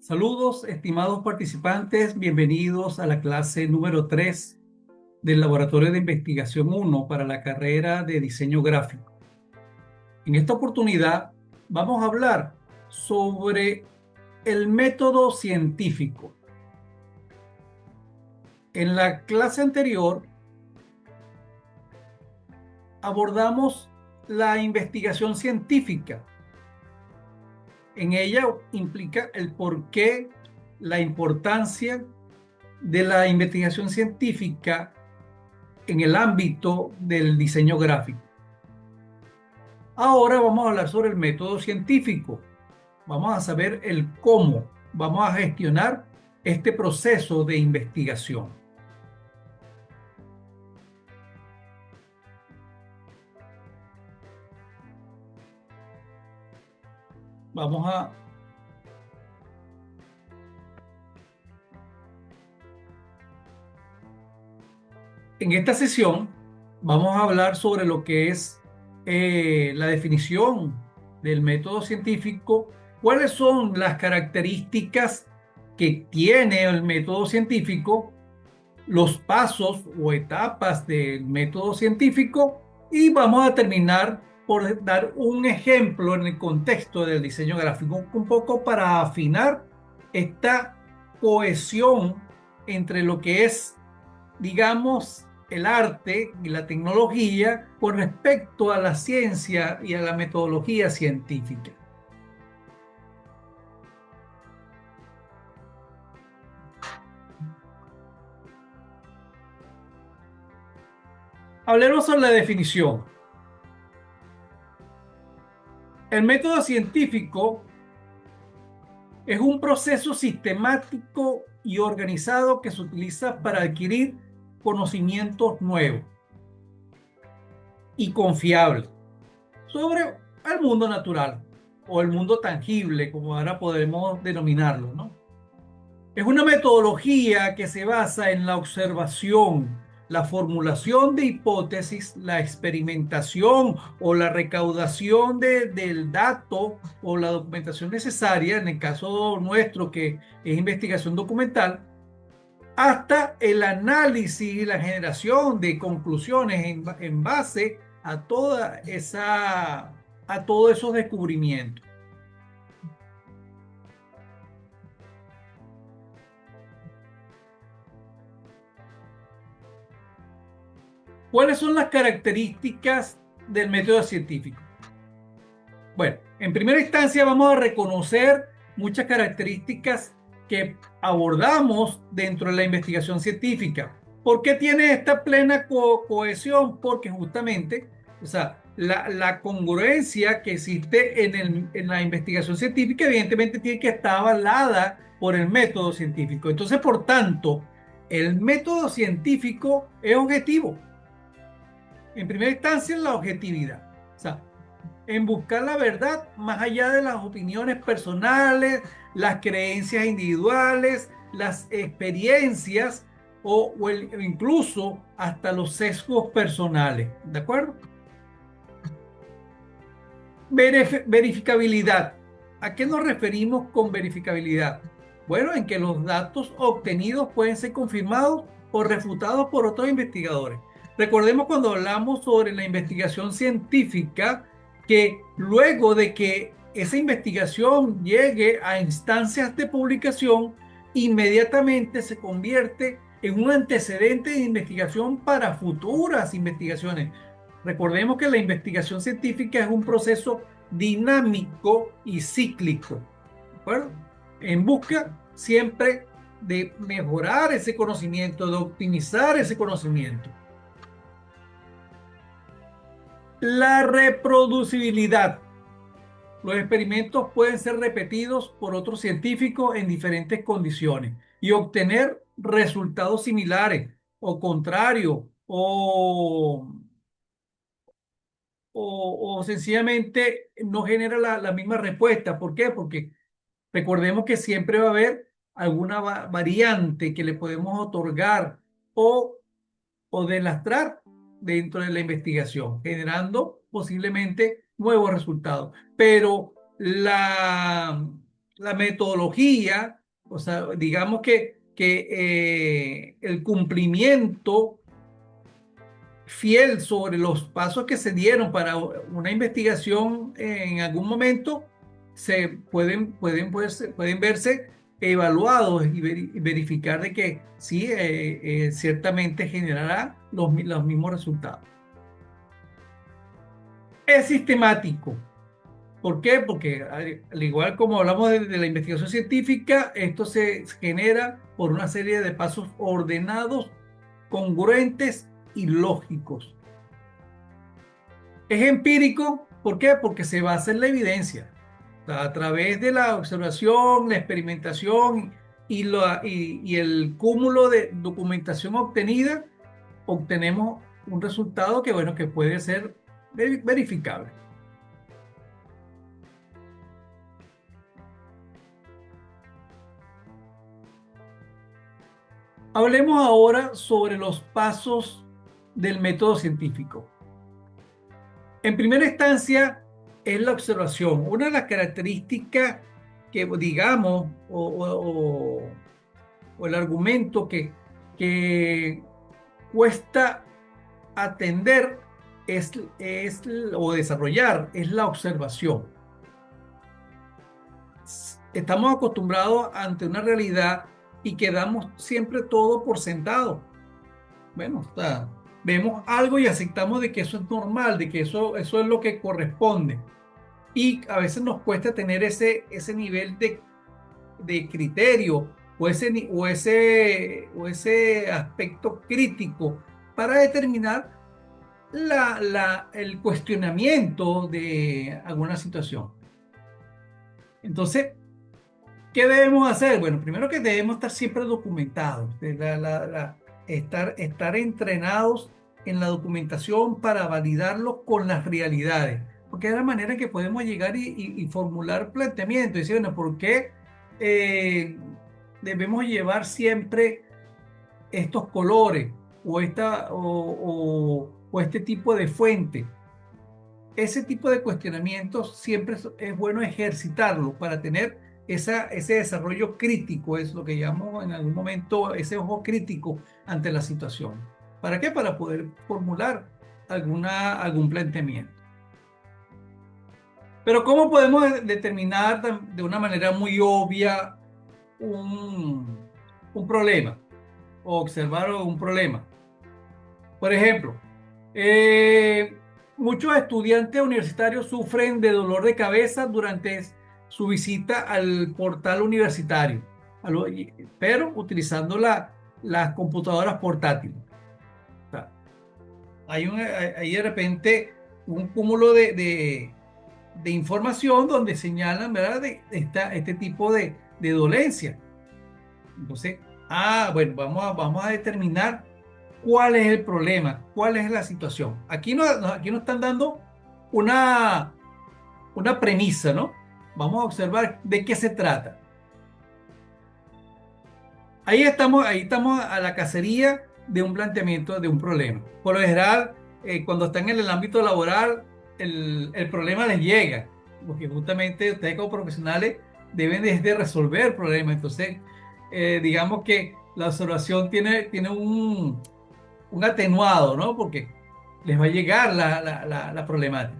Saludos, estimados participantes, bienvenidos a la clase número 3 del Laboratorio de Investigación 1 para la carrera de Diseño Gráfico. En esta oportunidad vamos a hablar sobre el método científico. En la clase anterior abordamos la investigación científica. En ella implica el porqué, la importancia de la investigación científica en el ámbito del diseño gráfico. Ahora vamos a hablar sobre el método científico. Vamos a saber el cómo vamos a gestionar este proceso de investigación. Vamos a En esta sesión vamos a hablar sobre lo que es la definición del método científico, cuáles son las características que tiene el método científico, los pasos o etapas del método científico y vamos a terminar por dar un ejemplo en el contexto del diseño gráfico, un poco para afinar esta cohesión entre lo que es, digamos, el arte y la tecnología con respecto a la ciencia y a la metodología científica. Hablemos sobre la definición. El método científico es un proceso sistemático y organizado que se utiliza para adquirir conocimientos nuevos y confiables sobre el mundo natural o el mundo tangible, como ahora podemos denominarlo, ¿no? Es una metodología que se basa en la observación, la formulación de hipótesis, la experimentación o la recaudación del dato o la documentación necesaria, en el caso nuestro que es investigación documental, hasta el análisis y la generación de conclusiones en base a a todos esos descubrimientos. ¿Cuáles son las características del método científico? Bueno, en primera instancia vamos a reconocer muchas características que abordamos dentro de la investigación científica. ¿Por qué tiene esta plena cohesión? Porque justamente, o sea, la congruencia que existe en la investigación científica evidentemente tiene que estar avalada por el método científico. Entonces, por tanto, el método científico es objetivo. En primera instancia, la objetividad. O sea, en buscar la verdad más allá de las opiniones personales, las creencias individuales, las experiencias o incluso hasta los sesgos personales. ¿De acuerdo? Verificabilidad. ¿A qué nos referimos con verificabilidad? Bueno, en que los datos obtenidos pueden ser confirmados o refutados por otros investigadores. Recordemos cuando hablamos sobre la investigación científica, que luego de que esa investigación llegue a instancias de publicación, inmediatamente se convierte en un antecedente de investigación para futuras investigaciones. Recordemos que la investigación científica es un proceso dinámico y cíclico, ¿de acuerdo? En busca siempre de mejorar ese conocimiento, de optimizar ese conocimiento. La reproducibilidad. Los experimentos pueden ser repetidos por otros científicos en diferentes condiciones y obtener resultados similares o contrarios o sencillamente no genera la misma respuesta. ¿Por qué? Porque recordemos que siempre va a haber alguna variante que le podemos otorgar o, o delastrar dentro de la investigación, generando posiblemente nuevos resultados. Pero la metodología O sea, digamos que el cumplimiento fiel sobre los pasos que se dieron para una investigación en algún momento pueden verse evaluados y verificar de que sí, ciertamente generará los mismos resultados. Es sistemático. ¿Por qué? Porque al igual como hablamos de la investigación científica, esto se genera por una serie de pasos ordenados, congruentes y lógicos. Es empírico, ¿por qué? Porque se basa en la evidencia. O sea, a través de la observación, la experimentación y el cúmulo de documentación obtenida, obtenemos un resultado que, bueno, que puede ser verificable. Hablemos ahora sobre los pasos del método científico. En primera instancia, es la observación. Una de las características que, digamos, o el argumento que cuesta atender o desarrollar es la observación. Estamos acostumbrados ante una realidad y quedamos siempre todo por sentado. Bueno, vemos algo y aceptamos de que eso es normal, de que eso es lo que corresponde. Y a veces nos cuesta tener ese nivel de criterio o ese aspecto crítico para determinar el cuestionamiento de alguna situación. Entonces, ¿qué debemos hacer? Bueno, primero que debemos estar siempre documentados, estar entrenados en la documentación para validarlo con las realidades, porque es la manera en que podemos llegar y formular planteamientos, y decir, bueno, ¿por qué debemos llevar siempre estos colores o este tipo de fuente? Ese tipo de cuestionamientos siempre es bueno ejercitarlo para tener ese desarrollo crítico, es lo que llamamos en algún momento ese ojo crítico ante la situación. ¿Para qué? Para poder formular algún planteamiento. Pero ¿cómo podemos determinar de una manera muy obvia un problema o observar un problema? Por ejemplo, muchos estudiantes universitarios sufren de dolor de cabeza durante su visita al portal universitario, pero utilizando las computadoras portátiles. O sea, hay de repente un cúmulo de información donde señalan, ¿verdad?, este tipo de dolencia. Entonces, bueno, vamos a determinar cuál es el problema, cuál es la situación. Aquí nos están dando una premisa, ¿no? Vamos a observar de qué se trata. Ahí estamos a la cacería de un planteamiento de un problema. Por lo general, cuando están en el ámbito laboral, el problema les llega, porque justamente ustedes como profesionales deben de resolver problemas. Entonces, digamos que la observación tiene un atenuado, ¿no? Porque les va a llegar la problemática.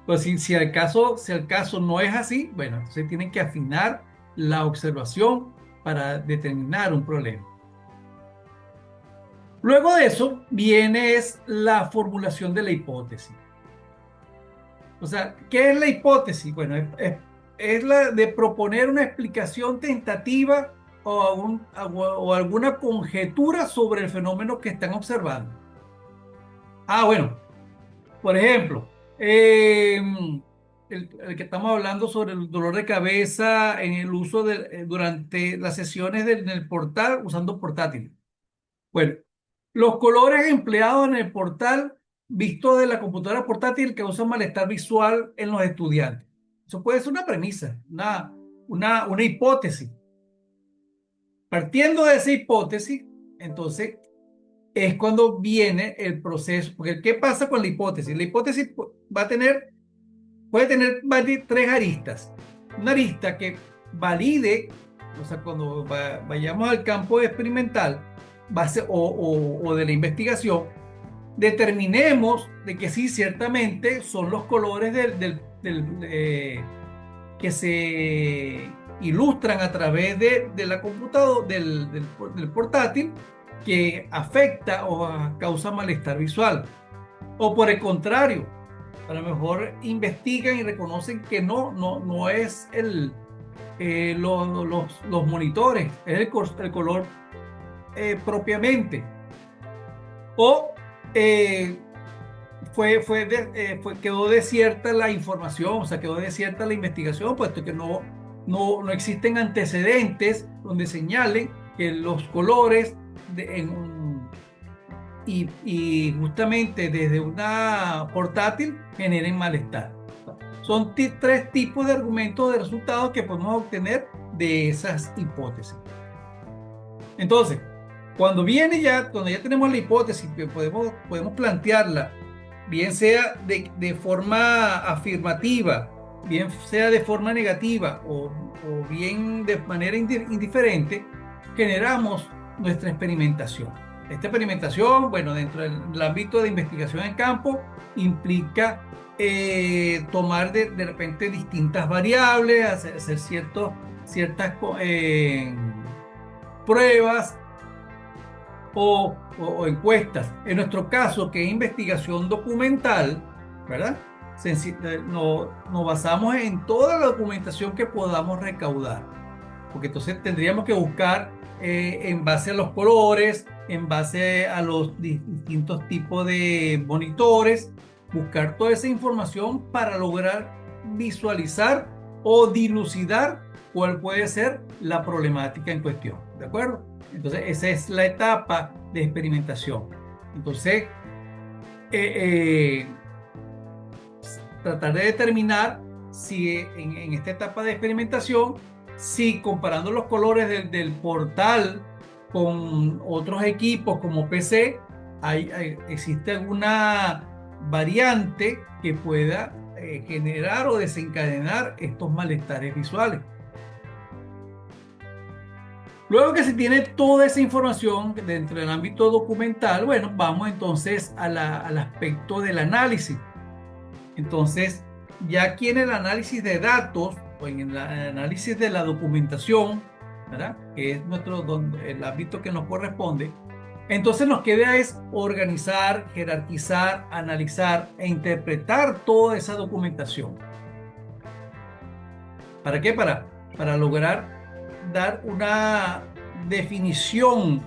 Pues si el caso no es así, bueno, entonces tienen que afinar la observación para determinar un problema. Luego de eso viene la formulación de la hipótesis. O sea, ¿qué es la hipótesis? Bueno, es la de proponer una explicación tentativa o alguna conjetura sobre el fenómeno que están observando. Bueno, por ejemplo, el que estamos hablando sobre el dolor de cabeza en el uso durante las sesiones en el portal usando portátil. Bueno, los colores empleados en el portal visto de la computadora portátil causan malestar visual en los estudiantes. Eso puede ser una premisa, una hipótesis. Partiendo de esa hipótesis, entonces es cuando viene el proceso. Porque ¿qué pasa con la hipótesis? La hipótesis puede tener tres aristas. Una arista que valide o sea, cuando vayamos al campo experimental o de la investigación, determinemos de que sí, ciertamente son los colores que se ilustran a través de la computadora, del portátil, que afecta o causa malestar visual. O por el contrario, a lo mejor investigan y reconocen que no es los monitores, es el color propiamente. O quedó desierta la información, o sea, quedó desierta la investigación, puesto que no existen antecedentes donde señalen que los colores y justamente desde una portátil generen malestar. Son tres tipos de argumentos de resultados que podemos obtener de esas hipótesis. Entonces, cuando ya tenemos la hipótesis, que podemos plantearla, bien sea de forma afirmativa, bien sea de forma negativa o bien de manera indiferente, generamos nuestra experimentación. Esta experimentación, bueno, dentro del ámbito de investigación en campo, implica tomar de repente distintas variables, hacer ciertas pruebas o encuestas. En nuestro caso, que es investigación documental, ¿verdad? Nos basamos en toda la documentación que podamos recaudar, porque entonces tendríamos que buscar en base a los colores, en base a los distintos tipos de monitores, buscar toda esa información para lograr visualizar o dilucidar cuál puede ser la problemática en cuestión, ¿de acuerdo? Entonces, esa es la etapa de experimentación. Entonces, tratar de determinar si en esta etapa de experimentación, si comparando los colores del portal con otros equipos como PC, existe alguna variante que pueda generar o desencadenar estos malestares visuales. Luego que se tiene toda esa información dentro del ámbito documental, bueno, vamos entonces al aspecto del análisis. Entonces, ya aquí en el análisis de datos o en el análisis de la documentación, ¿verdad? Que es el ámbito que nos corresponde, entonces nos queda es organizar, jerarquizar, analizar e interpretar toda esa documentación. ¿Para qué? Para lograr dar una definición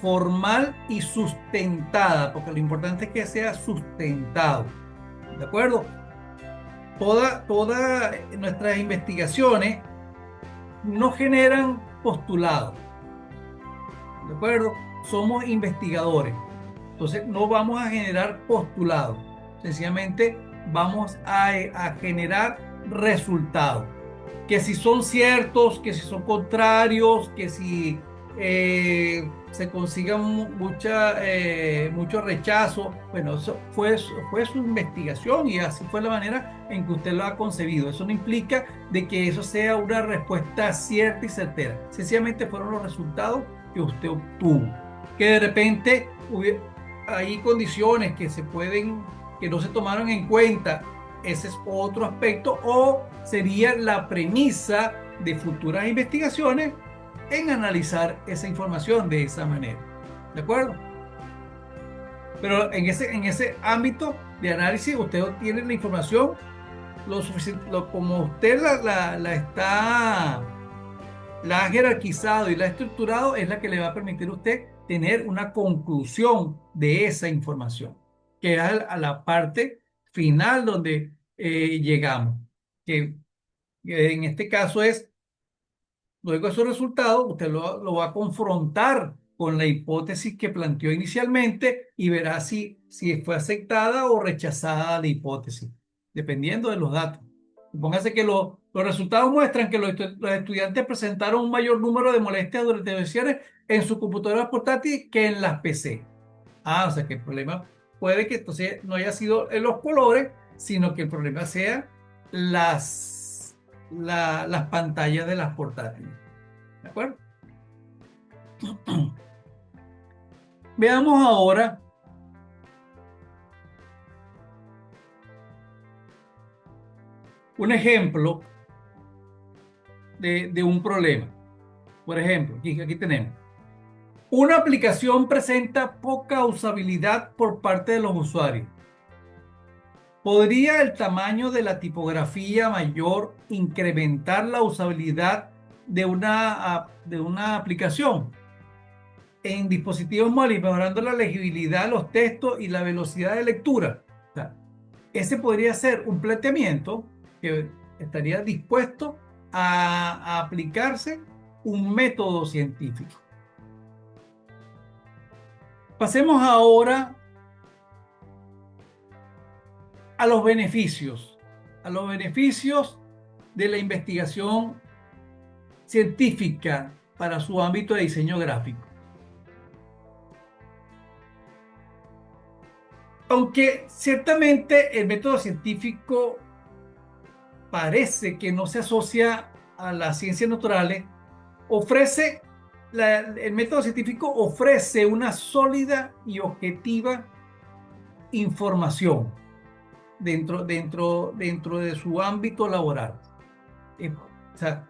formal y sustentada, porque lo importante es que sea sustentado. ¿De acuerdo? Todas nuestras investigaciones no generan postulados. ¿De acuerdo? Somos investigadores. Entonces no vamos a generar postulados. Sencillamente vamos a generar resultados. Que si son ciertos, que si son contrarios, que si se consigan mucho rechazo. Bueno, eso fue su investigación y así fue la manera en que usted lo ha concebido. Eso no implica de que eso sea una respuesta cierta y certera. Sencillamente fueron los resultados que usted obtuvo. Que de repente hay condiciones que no se tomaron en cuenta. Ese es otro aspecto, o sería la premisa de futuras investigaciones en analizar esa información de esa manera. ¿De acuerdo? Pero en ese ámbito de análisis, usted obtiene la información lo suficiente, como usted la ha jerarquizado y la ha estructurado, es la que le va a permitir a usted tener una conclusión de esa información, que es a la parte final donde llegamos, que en este caso es, luego de esos resultados, usted lo va a confrontar con la hipótesis que planteó inicialmente y verá si fue aceptada o rechazada la hipótesis, dependiendo de los datos. Póngase que los resultados muestran que los estudiantes presentaron un mayor número de molestias durante los sesiones en su computadora portátil que en las PC. O sea que el problema puede que entonces no haya sido en los colores, sino que el problema sea las pantallas de las portátiles. ¿De acuerdo? Veamos ahora un ejemplo de un problema. Por ejemplo, aquí tenemos. Una aplicación presenta poca usabilidad por parte de los usuarios. ¿Podría el tamaño de la tipografía mayor incrementar la usabilidad de una aplicación en dispositivos móviles, mejorando la legibilidad de los textos y la velocidad de lectura? O sea, ese podría ser un planteamiento que estaría dispuesto a aplicarse un método científico. Pasemos ahora a a los beneficios de la investigación científica para su ámbito de diseño gráfico. Aunque ciertamente el método científico parece que no se asocia a las ciencias naturales, el método científico ofrece una sólida y objetiva información dentro de su ámbito laboral. O sea,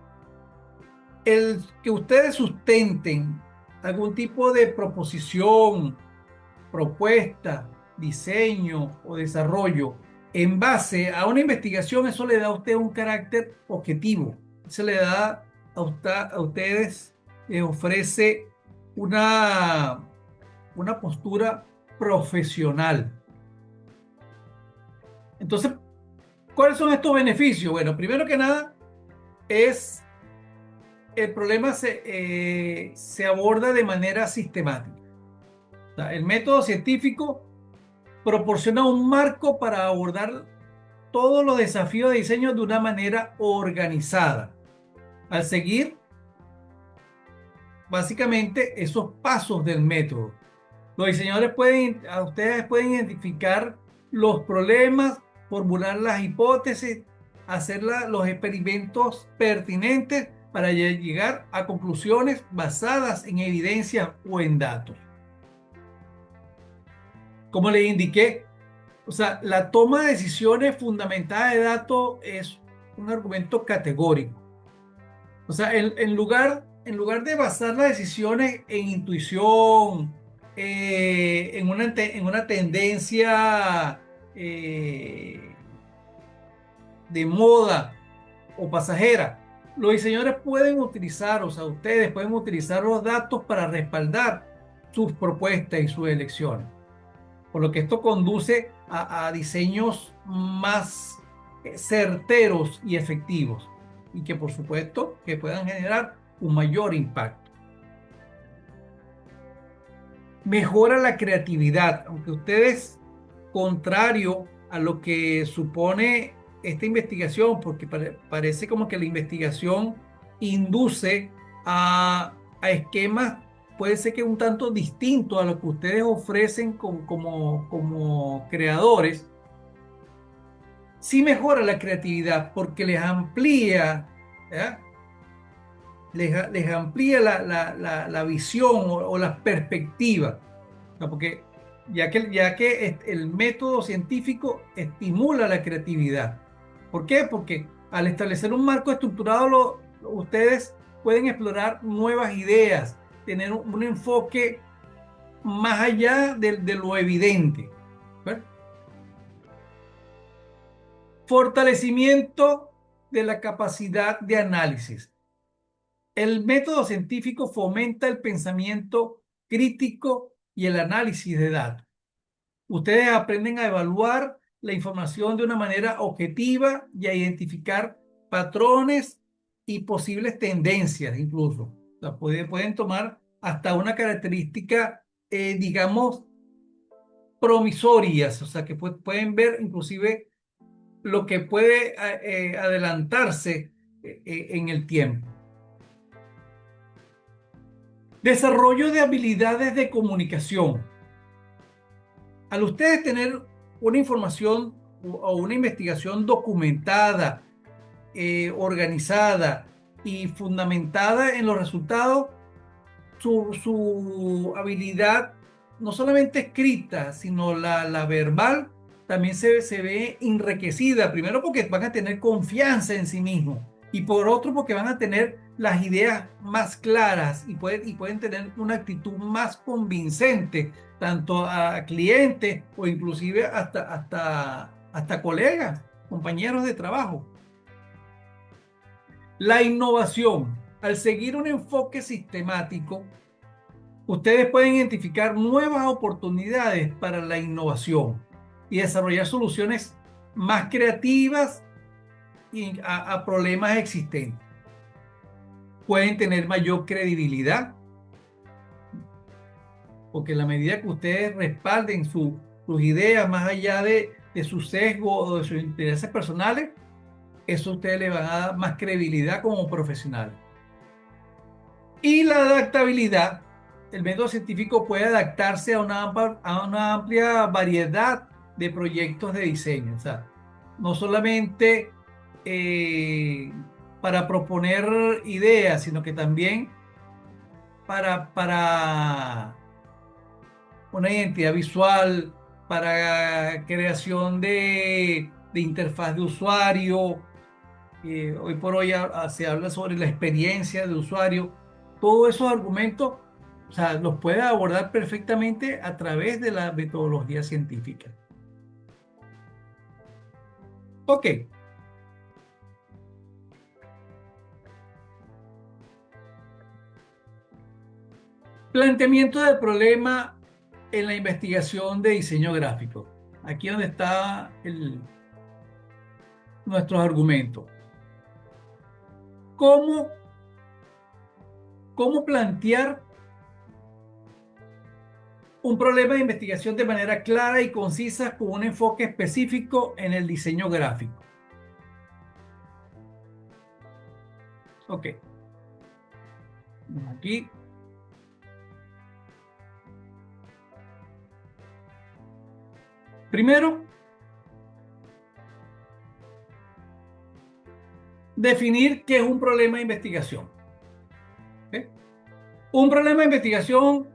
el que ustedes sustenten algún tipo de proposición, propuesta, diseño o desarrollo en base a una investigación, eso le da a usted un carácter objetivo. Se le da a ustedes, les ofrece una postura profesional. Entonces, ¿cuáles son estos beneficios? Bueno, primero que nada, el problema se aborda de manera sistemática. O sea, el método científico proporciona un marco para abordar todos los desafíos de diseño de una manera organizada, al seguir básicamente esos pasos del método. Los diseñadores ustedes pueden identificar los problemas, formular las hipótesis, hacer los experimentos pertinentes para llegar a conclusiones basadas en evidencia o en datos. Como les indiqué, o sea, la toma de decisiones fundamentada de datos es un argumento categórico. O sea, en lugar de basar las decisiones en intuición, en una tendencia de moda o pasajera, los diseñadores pueden utilizar, o sea, ustedes pueden utilizar los datos para respaldar sus propuestas y sus elecciones. Por lo que esto conduce a diseños más certeros y efectivos y que por supuesto que puedan generar un mayor impacto. Mejora la creatividad, aunque ustedes, contrario a lo que supone esta investigación, porque parece como que la investigación induce a esquemas, puede ser que un tanto distinto a lo que ustedes ofrecen como creadores, sí mejora la creatividad porque les amplía, ¿ya? Les amplía la visión o la perspectiva. O sea, porque ya que el método científico estimula la creatividad. ¿Por qué? Porque al establecer un marco estructurado, ustedes pueden explorar nuevas ideas, tener un enfoque más allá de lo evidente. ¿Ver? Fortalecimiento de la capacidad de análisis. El método científico fomenta el pensamiento crítico y el análisis de datos. Ustedes aprenden a evaluar la información de una manera objetiva y a identificar patrones y posibles tendencias incluso. O sea, pueden tomar hasta una característica, digamos, promisorias, o sea, que pueden ver inclusive lo que puede adelantarse en el tiempo. Desarrollo de habilidades de comunicación. Al ustedes tener una información o una investigación documentada, organizada y fundamentada en los resultados, su habilidad, no solamente escrita, sino la verbal, también se ve enriquecida. Primero porque van a tener confianza en sí mismos y por otro porque van a tener las ideas más claras y pueden tener una actitud más convincente, tanto a clientes o inclusive hasta colegas, compañeros de trabajo. La innovación, al seguir un enfoque sistemático, ustedes pueden identificar nuevas oportunidades para la innovación y desarrollar soluciones más creativas a problemas existentes. Pueden tener mayor credibilidad, porque en la medida que ustedes respalden sus ideas más allá de su sesgo o de sus intereses personales, eso a ustedes le van a dar más credibilidad como profesionales. Y la adaptabilidad, el método científico puede adaptarse a una amplia variedad de proyectos de diseño. O sea, no solamente eh, para proponer ideas, sino que también para una identidad visual, para creación de interfaz de usuario. Hoy por hoy se habla sobre la experiencia de usuario. Todos esos argumentos, o sea, los puede abordar perfectamente a través de la metodología científica. Ok, planteamiento del problema en la investigación de diseño gráfico. Aquí es donde está nuestros argumentos. ¿Cómo, cómo plantear un problema de investigación de manera clara y concisa con un enfoque específico en el diseño gráfico? Ok, aquí. Primero, definir qué es un problema de investigación. ¿Ok? Un problema de investigación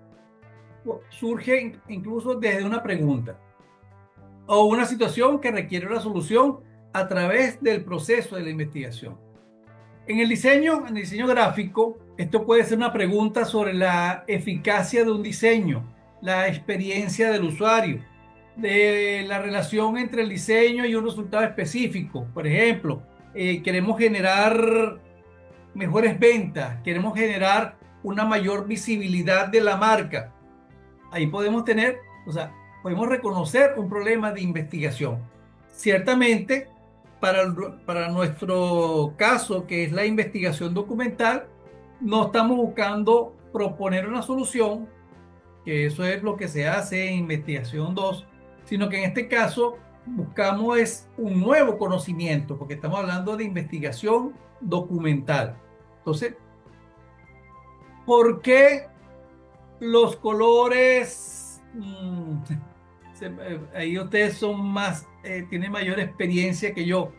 surge incluso desde una pregunta o una situación que requiere una solución a través del proceso de la investigación. En el diseño gráfico, esto puede ser una pregunta sobre la eficacia de un diseño, la experiencia del usuario, de la relación entre el diseño y un resultado específico. Por ejemplo, queremos generar mejores ventas, queremos generar una mayor visibilidad de la marca. Ahí podemos tener, o sea, podemos reconocer un problema de investigación. Ciertamente, para nuestro caso, que es la investigación documental, no estamos buscando proponer una solución, que eso es lo que se hace en investigación 2, sino que en este caso buscamos es un nuevo conocimiento, porque estamos hablando de investigación documental. Entonces, ¿por qué los colores? Ahí ustedes son más, tienen mayor experiencia que yo.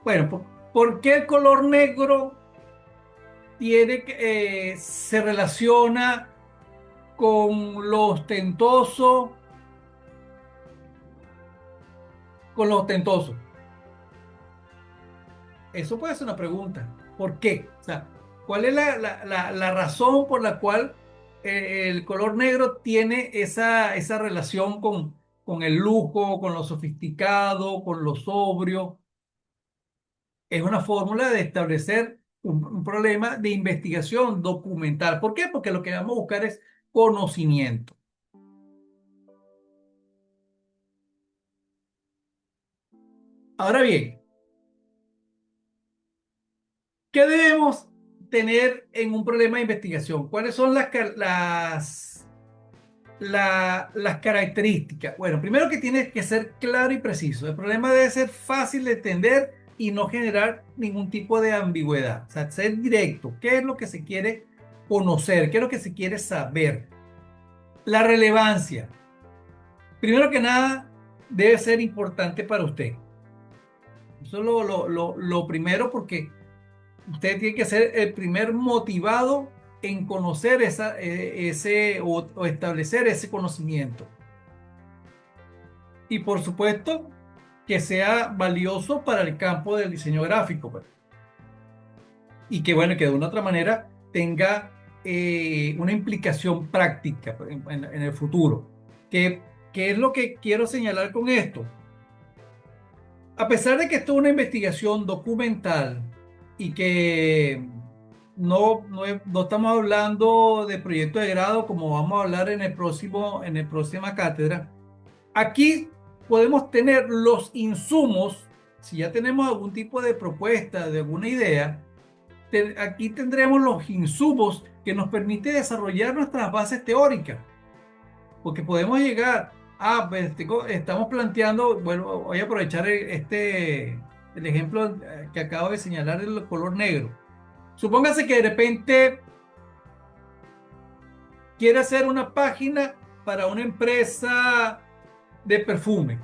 Bueno, ¿por qué el color negro se relaciona con lo ostentoso, con lo ostentoso? Eso puede ser una pregunta. ¿Por qué? O sea, ¿cuál es la razón por la cual el color negro tiene esa relación con el lujo, con lo sofisticado, con lo sobrio? Es una fórmula de establecer un problema de investigación documental. ¿Por qué? Porque lo que vamos a buscar es conocimiento. Ahora bien, ¿qué debemos tener en un problema de investigación? ¿Cuáles son las características? Bueno, primero que tiene que ser claro y preciso. El problema debe ser fácil de entender y no generar ningún tipo de ambigüedad. O sea, ser directo. ¿Qué es lo que se quiere conocer? ¿Qué es lo que se quiere saber? La relevancia. Primero que nada, debe ser importante para usted. Eso es lo primero porque usted tiene que ser el primer motivado en conocer o establecer ese conocimiento. Y por supuesto, que sea valioso para el campo del diseño gráfico, pues. Y que bueno, que de una u otra manera tenga una implicación práctica pues, en el futuro. ¿Qué es lo que quiero señalar con esto? A pesar de que esto es una investigación documental y que no estamos hablando de proyecto de grado como vamos a hablar en la próxima cátedra, aquí podemos tener los insumos, si ya tenemos algún tipo de propuesta, de alguna idea, aquí tendremos los insumos que nos permite desarrollar nuestras bases teóricas, porque podemos llegar a, estamos planteando, bueno, voy a aprovechar el ejemplo que acabo de señalar del color negro. Supóngase que de repente quiere hacer una página para una empresa de perfume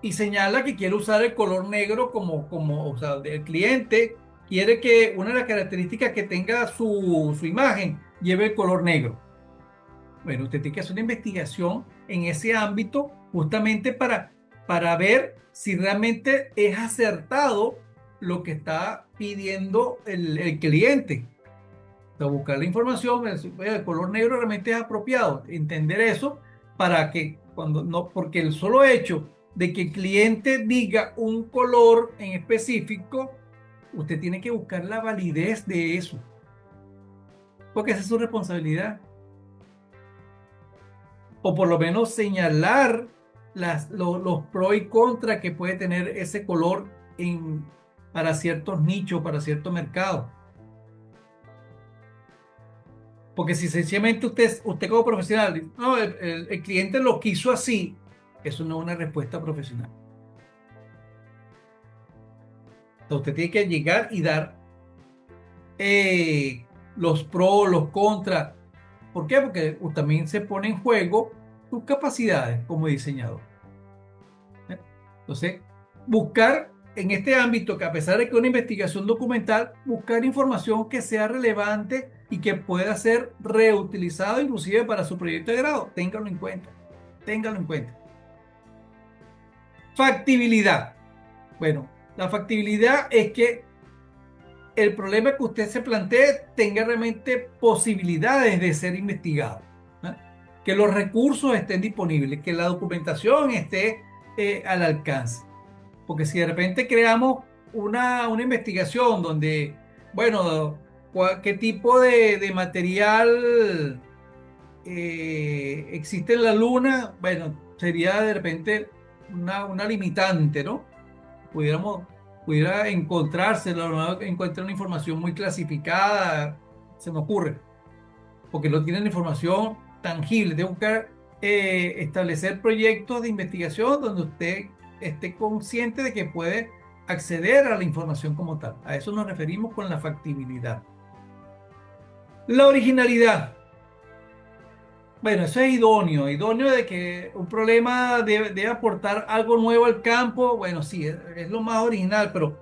y señala que quiere usar el color negro o sea, el cliente quiere que una de las características que tenga su imagen lleve el color negro. Bueno, usted tiene que hacer una investigación en ese ámbito justamente para ver si realmente es acertado lo que está pidiendo el cliente. O sea, buscar la información, el color negro realmente es apropiado. Entender eso para que cuando no, porque el solo hecho de que el cliente diga un color en específico, usted tiene que buscar la validez de eso, porque esa es su responsabilidad. O por lo menos señalar los pros y contras que puede tener ese color para ciertos nichos, para ciertos mercados. Porque si sencillamente usted como profesional dice, no, el cliente lo quiso así, eso no es una respuesta profesional. Entonces usted tiene que llegar y dar los pros, los contras. ¿Por qué? Porque también se pone en juego sus capacidades como diseñador. Entonces, buscar en este ámbito, que a pesar de que es una investigación documental, buscar información que sea relevante y que pueda ser reutilizado inclusive para su proyecto de grado. Ténganlo en cuenta. Ténganlo en cuenta. Factibilidad. Bueno, la factibilidad es que el problema que usted se plantee tenga realmente posibilidades de ser investigado, ¿no? Que los recursos estén disponibles, que la documentación esté al alcance. Porque si de repente creamos una investigación donde, bueno, qué tipo de material existe en la Luna, bueno, sería de repente una limitante, ¿no? Pudiera encontrarse, encuentra una información muy clasificada, se me ocurre, porque no tienen información tangible. Tengo que buscar establecer proyectos de investigación donde usted esté consciente de que puede acceder a la información como tal. A eso nos referimos con la factibilidad. La originalidad. Bueno, eso es idóneo de que un problema debe aportar algo nuevo al campo. Bueno, sí, es lo más original, pero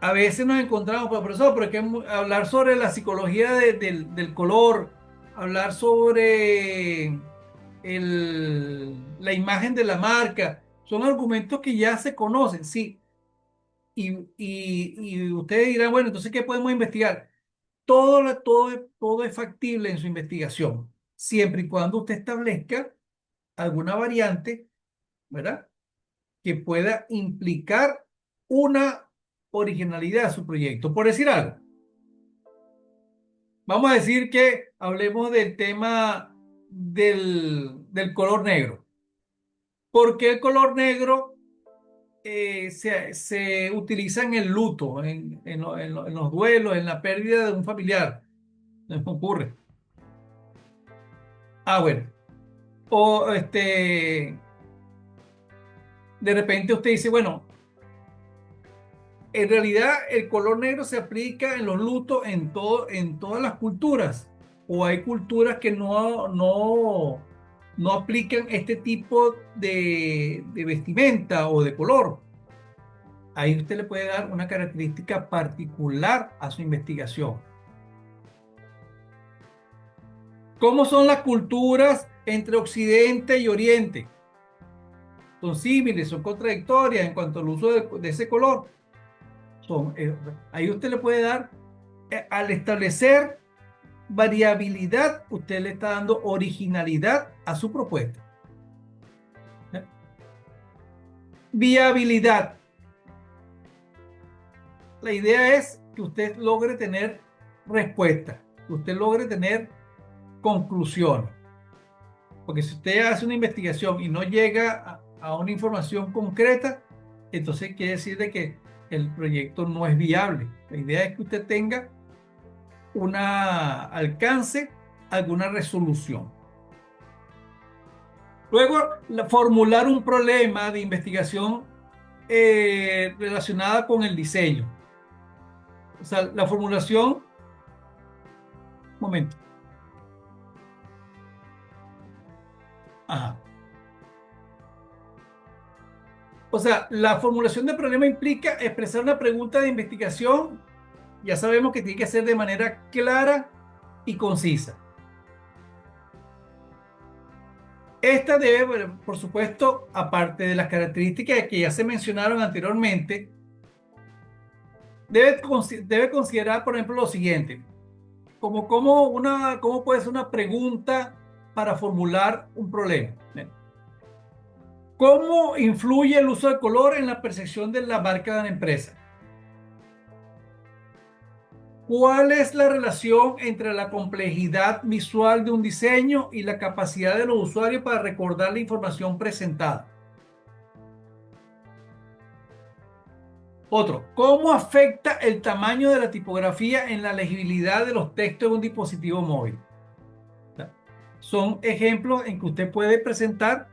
a veces nos encontramos, pues, profesor, pero es que hablar sobre la psicología del color, hablar sobre la imagen de la marca, son argumentos que ya se conocen, sí. Y ustedes dirán, bueno, entonces, ¿qué podemos investigar? Todo es factible en su investigación, siempre y cuando usted establezca alguna variante, ¿verdad? Que pueda implicar una originalidad a su proyecto. Por decir algo, vamos a decir que hablemos del tema del color negro. ¿Por qué el color negro se utiliza en el luto, en los duelos, en la pérdida de un familiar? No ocurre. Ah, bueno. O de repente usted dice, bueno, en realidad el color negro se aplica en los lutos en todas las culturas. O hay culturas que no aplican este tipo de vestimenta o de color. ahí usted le puede dar una característica particular a su investigación. ¿Cómo son las culturas entre Occidente y Oriente? ¿Son símiles, son contradictorias en cuanto al uso de ese color? Ahí usted le puede dar, al establecer variabilidad, usted le está dando originalidad a su propuesta. Viabilidad. La idea es que usted logre tener respuesta, que usted logre tener conclusiones. Porque si usted hace una investigación y no llega a una información concreta, entonces quiere decir de que el proyecto no es viable. La idea es que usted tenga alcance, alguna resolución. Luego, formular un problema de investigación relacionada con el diseño. O sea, la formulación. Momento. Ajá. O sea, la formulación de problema implica expresar una pregunta de investigación. Ya sabemos que tiene que ser de manera clara y concisa. Esta debe, por supuesto, aparte de las características que ya se mencionaron anteriormente, debe considerar, por ejemplo, lo siguiente, cómo puede ser una pregunta para formular un problema. ¿Cómo influye el uso del color en la percepción de la marca de la empresa? ¿Cuál es la relación entre la complejidad visual de un diseño y la capacidad de los usuarios para recordar la información presentada? Otro, ¿cómo afecta el tamaño de la tipografía en la legibilidad de los textos de un dispositivo móvil? Son ejemplos en que usted puede presentar,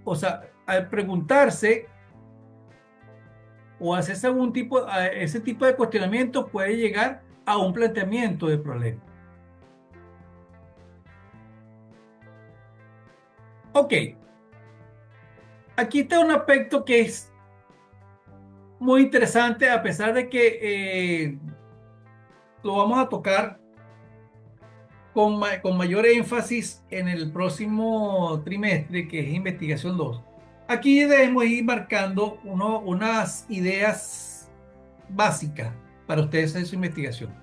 o sea, al preguntarse o hacerse ese tipo de cuestionamiento puede llegar a un planteamiento de problema. Ok, aquí está un aspecto que es muy interesante, a pesar de que lo vamos a tocar con mayor énfasis en el próximo trimestre, que es investigación 2. Aquí debemos ir marcando unas ideas básicas para ustedes en su investigación.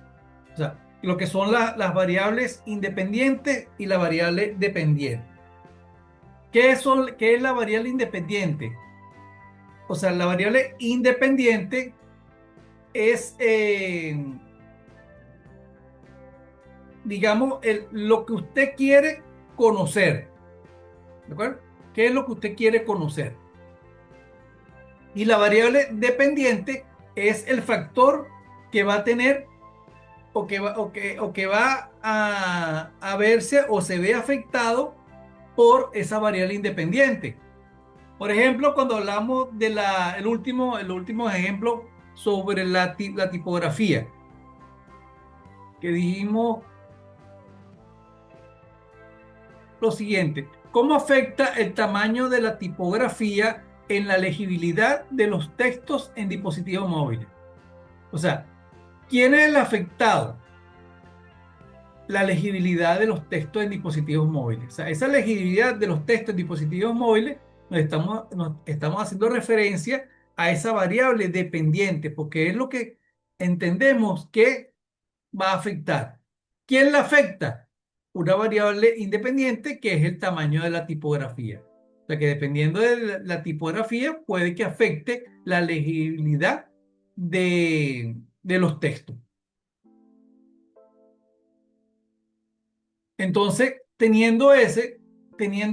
O sea, lo que son las variables independientes y la variable dependiente. ¿Qué es la variable independiente? O sea, la variable independiente es, digamos, lo que usted quiere conocer. ¿De acuerdo? ¿Qué es lo que usted quiere conocer? Y la variable dependiente es el factor que va a tener o que va a verse o se ve afectado por esa variable independiente. Por ejemplo, cuando hablamos de el último ejemplo sobre la tipografía, que dijimos lo siguiente: ¿cómo afecta el tamaño de la tipografía en la legibilidad de los textos en dispositivos móviles? O sea, ¿quién es el afectado? La legibilidad de los textos en dispositivos móviles. O sea, esa legibilidad de los textos en dispositivos móviles nos estamos haciendo referencia a esa variable dependiente, porque es lo que entendemos que va a afectar. ¿Quién la afecta? Una variable independiente que es el tamaño de la tipografía. O sea que dependiendo de la tipografía puede que afecte la legibilidad de los textos. Entonces, teniendo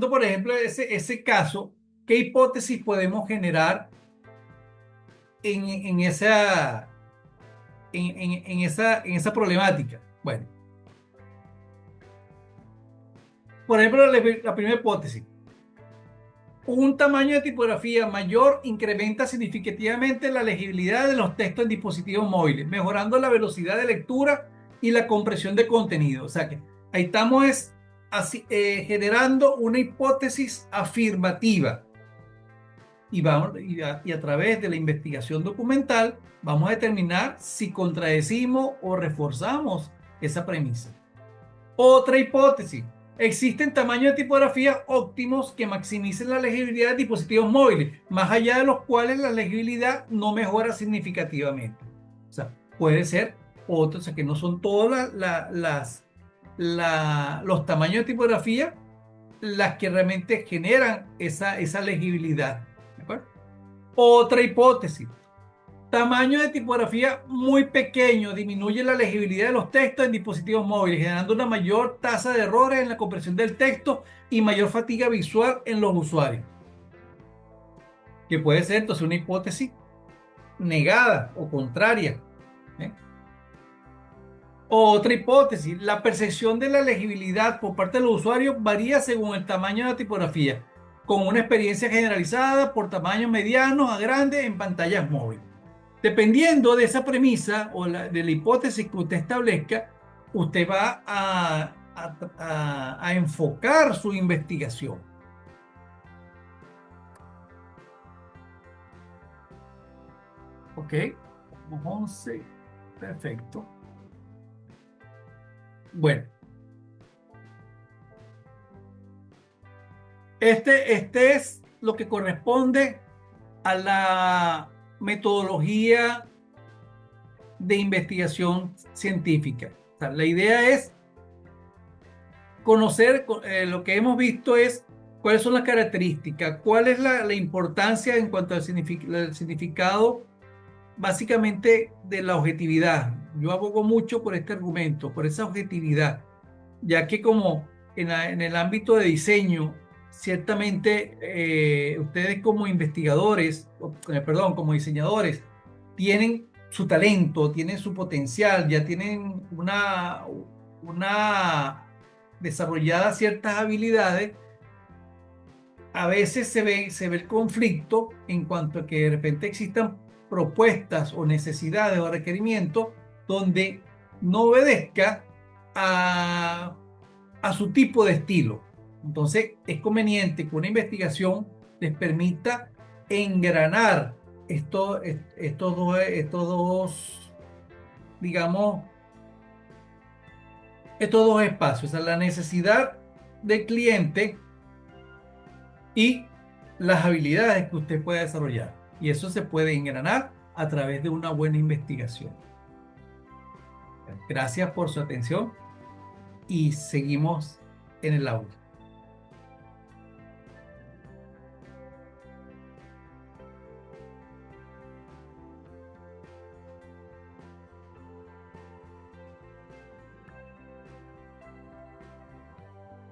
por ejemplo ese caso, ¿qué hipótesis podemos generar en esa problemática? Bueno, por ejemplo, la primera hipótesis: un tamaño de tipografía mayor incrementa significativamente la legibilidad de los textos en dispositivos móviles, mejorando la velocidad de lectura y la compresión de contenido. O sea que ahí estamos generando una hipótesis afirmativa. y a través de la investigación documental vamos a determinar si contradecimos o reforzamos esa premisa. Otra hipótesis. Existen tamaños de tipografía óptimos que maximicen la legibilidad de dispositivos móviles, más allá de los cuales la legibilidad no mejora significativamente. O sea, puede ser otro, o sea, que no son todos los tamaños de tipografía las que realmente generan esa legibilidad. ¿De acuerdo? Otra hipótesis. Tamaño de tipografía muy pequeño disminuye la legibilidad de los textos en dispositivos móviles, generando una mayor tasa de errores en la comprensión del texto y mayor fatiga visual en los usuarios. Que puede ser entonces una hipótesis negada o contraria. ¿Eh? Otra hipótesis, la percepción de la legibilidad por parte de los usuarios varía según el tamaño de la tipografía, con una experiencia generalizada por tamaños medianos a grandes en pantallas móviles. Dependiendo de esa premisa o de la hipótesis que usted establezca, usted va a enfocar su investigación. ¿Ok? 11. Perfecto. Bueno. Este es lo que corresponde a la metodología de investigación científica. O sea, la idea es conocer, lo que hemos visto es cuáles son las características, cuál es la importancia en cuanto al significado básicamente de la objetividad. Yo abogo mucho por este argumento, por esa objetividad, ya que como en el ámbito de diseño, ciertamente ustedes como investigadores, perdón, como diseñadores, tienen su talento, tienen su potencial, ya tienen una desarrolladas ciertas habilidades. A veces se ve el conflicto en cuanto a que de repente existan propuestas o necesidades o requerimientos donde no obedezca a su tipo de estilo. Entonces es conveniente que una investigación les permita engranar estos dos, digamos, estos dos espacios, o sea, la necesidad del cliente y las habilidades que usted puede desarrollar. Y eso se puede engranar a través de una buena investigación. Gracias por su atención y seguimos en el aula.